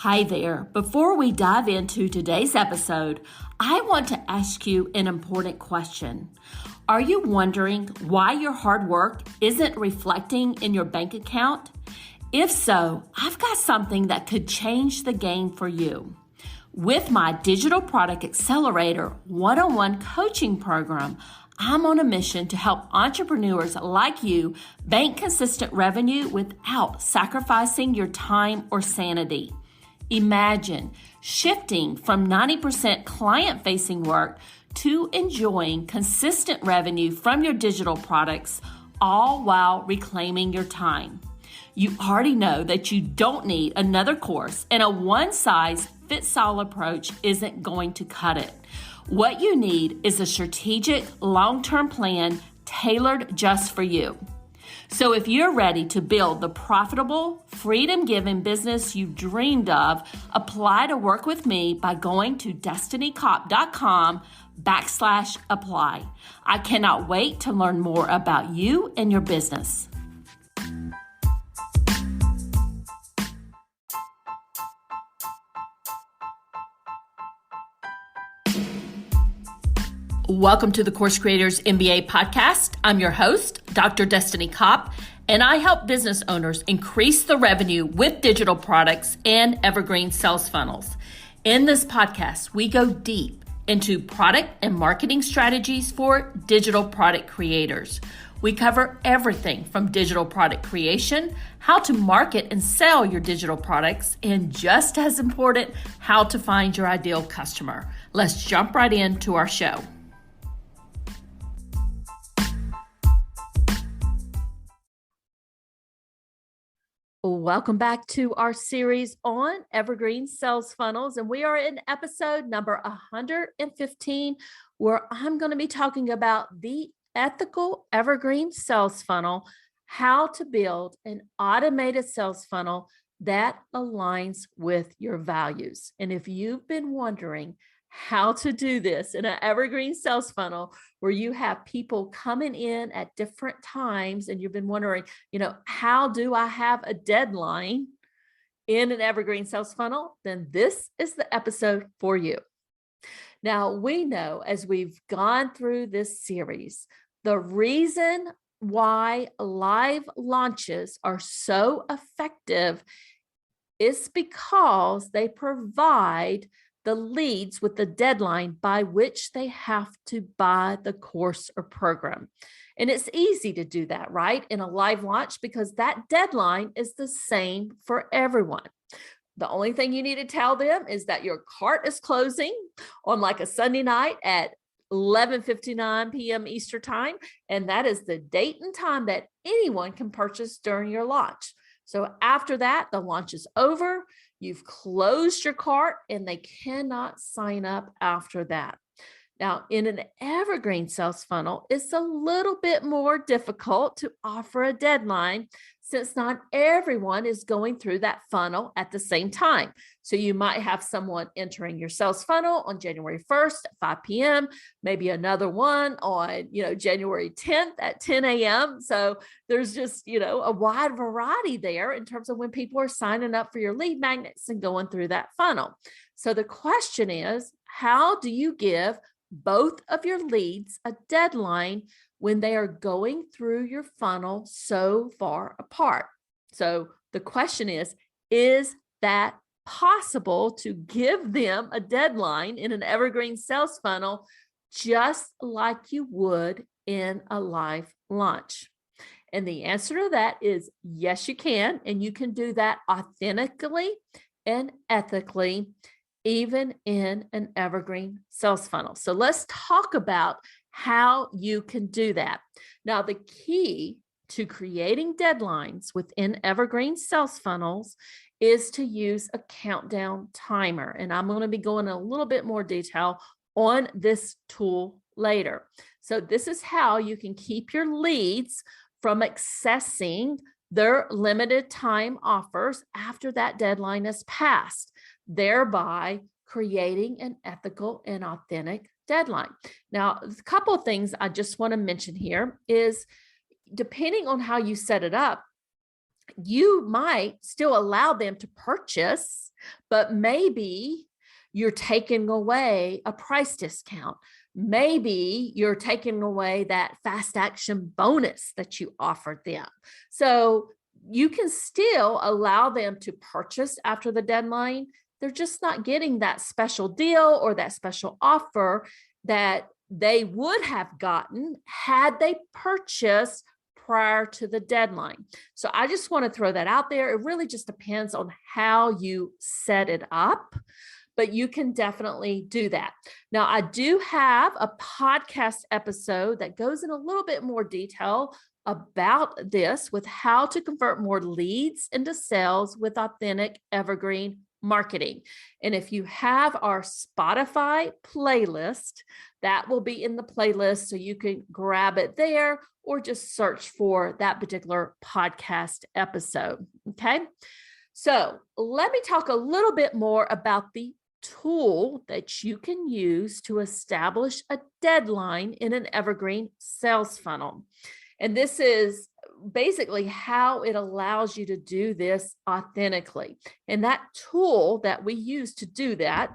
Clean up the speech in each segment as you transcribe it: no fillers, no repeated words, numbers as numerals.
Hi there. Before we dive into today's episode, I want to ask you an important question. Are you wondering why your hard work isn't reflecting in your bank account? If so, I've got something that could change the game for you. With my Digital Product Accelerator one-on-one coaching program, I'm on a mission to help entrepreneurs like you bank consistent revenue without sacrificing your time or sanity. Imagine shifting from 90% client-facing work to enjoying consistent revenue from your digital products, all while reclaiming your time. You already know that you don't need another course, and a one-size-fits-all approach isn't going to cut it. What you need is a strategic, long-term plan tailored just for you. So if you're ready to build the profitable, freedom-giving business you've dreamed of, apply to work with me by going to destinycop.com/apply. I cannot wait to learn more about you and your business. Welcome to the Course Creators MBA podcast. I'm your host, Dr. Destiny Cop, and I help business owners increase the revenue with digital products and evergreen sales funnels. In this podcast, we go deep into product and marketing strategies for digital product creators. We cover everything from digital product creation, how to market and sell your digital products, and just as important, how to find your ideal customer. Let's jump right into our show. Welcome back to our series on Evergreen Sales Funnels, and we are in episode number 115, where I'm going to be talking about the ethical Evergreen Sales Funnel, how to build an automated sales funnel that aligns with your values. And if you've been wondering how to do this in an evergreen sales funnel where you have people coming in at different times and you've been wondering, how do I have a deadline in an evergreen sales funnel? Then this is the episode for you. Now, we know as we've gone through this series, the reason why live launches are so effective is because they provide the leads with the deadline by which they have to buy the course or program. And it's easy to do that, right? In a live launch, because that deadline is the same for everyone. The only thing you need to tell them is that your cart is closing on like a Sunday night at 11:59 p.m. Eastern time. And that is the date and time that anyone can purchase during your launch. So after that, the launch is over. You've closed your cart and they cannot sign up after that. Now, in an evergreen sales funnel, it's a little bit more difficult to offer a deadline since not everyone is going through that funnel at the same time. So you might have someone entering your sales funnel on January 1st at 5 p.m., maybe another one on, January 10th at 10 a.m. So there's just, a wide variety there in terms of when people are signing up for your lead magnets and going through that funnel. So the question is, how do you give both of your leads a deadline when they are going through your funnel so far apart? So the question is that possible to give them a deadline in an evergreen sales funnel just like you would in a live launch? And the answer to that is yes, you can. And you can do that authentically and ethically, even in an evergreen sales funnel. So let's talk about how you can do that. Now, the key to creating deadlines within evergreen sales funnels is to use a countdown timer. And I'm going to be going a little bit more detail on this tool later. So this is how you can keep your leads from accessing their limited time offers after that deadline is passed, thereby creating an ethical and authentic deadline. Now, a couple of things I just want to mention here is, depending on how you set it up, you might still allow them to purchase, but maybe you're taking away a price discount. Maybe you're taking away that fast action bonus that you offered them. So you can still allow them to purchase after the deadline. They're just not getting that special deal or that special offer that they would have gotten had they purchased prior to the deadline. So I just want to throw that out there. It really just depends on how you set it up, but you can definitely do that. Now, I do have a podcast episode that goes in a little bit more detail about this, with how to convert more leads into sales with authentic evergreen marketing. And if you have our Spotify playlist, that will be in the playlist, so you can grab it there or just search for that particular podcast episode. Okay. So let me talk a little bit more about the tool that you can use to establish a deadline in an evergreen sales funnel. And this is basically how it allows you to do this authentically. And that tool that we use to do that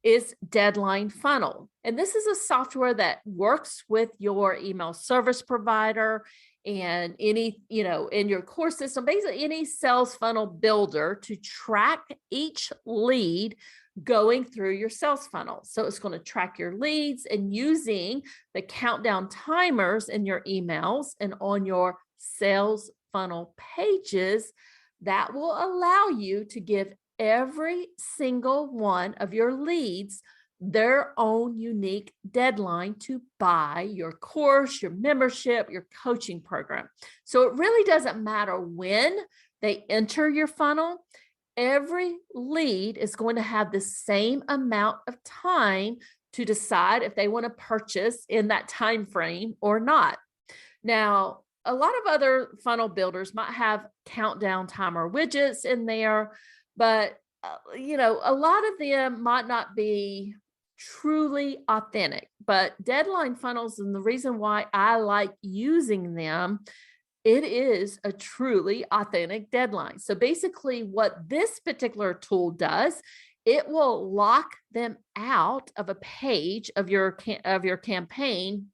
is Deadline Funnel. And this is a software that works with your email service provider and any, in your core system, basically any sales funnel builder, to track each lead going through your sales funnel. So it's going to track your leads, and using the countdown timers in your emails and on your sales funnel pages, that will allow you to give every single one of your leads their own unique deadline to buy your course, your membership, your coaching program. So it really doesn't matter when they enter your funnel. Every lead is going to have the same amount of time to decide if they want to purchase in that time frame or not. Now, a lot of other funnel builders might have countdown timer widgets in there, but a lot of them might not be truly authentic. But deadline funnels, and the reason why I like using them, it is a truly authentic deadline. So basically what this particular tool does, it will lock them out of a page of your campaign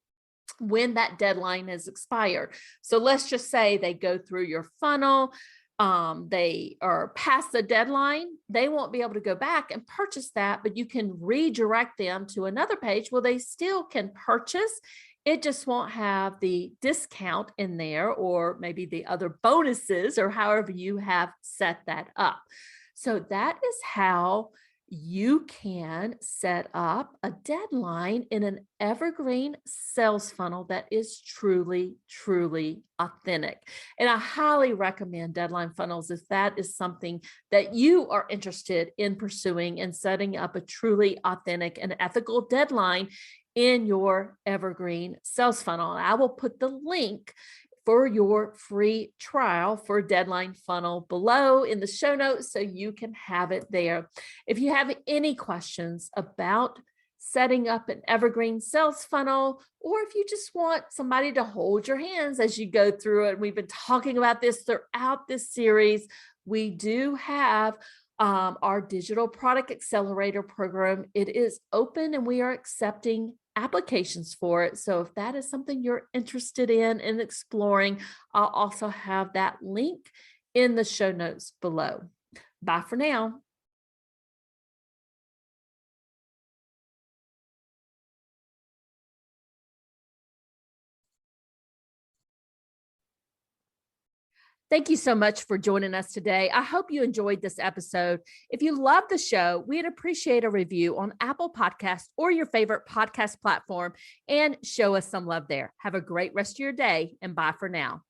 when that deadline is expired. So let's just say they go through your funnel, they are past the deadline, they won't be able to go back and purchase that, but you can redirect them to another page where they still can purchase. It just won't have the discount in there, or maybe the other bonuses, or however you have set that up. So that is how you can set up a deadline in an evergreen sales funnel that is truly, truly authentic. And I highly recommend deadline funnels if that is something that you are interested in pursuing, and setting up a truly authentic and ethical deadline in your evergreen sales funnel. And I will put the link for your free trial for Deadline Funnel below in the show notes, so you can have it there. If you have any questions about setting up an evergreen sales funnel, or if you just want somebody to hold your hands as you go through it, we've been talking about this throughout this series, we do have our digital product accelerator program. It is open and we are accepting applications for it. So if that is something you're interested in and exploring, I'll also have that link in the show notes below. Bye for now. Thank you so much for joining us today. I hope you enjoyed this episode. If you love the show, we'd appreciate a review on Apple Podcasts or your favorite podcast platform, and show us some love there. Have a great rest of your day, and bye for now.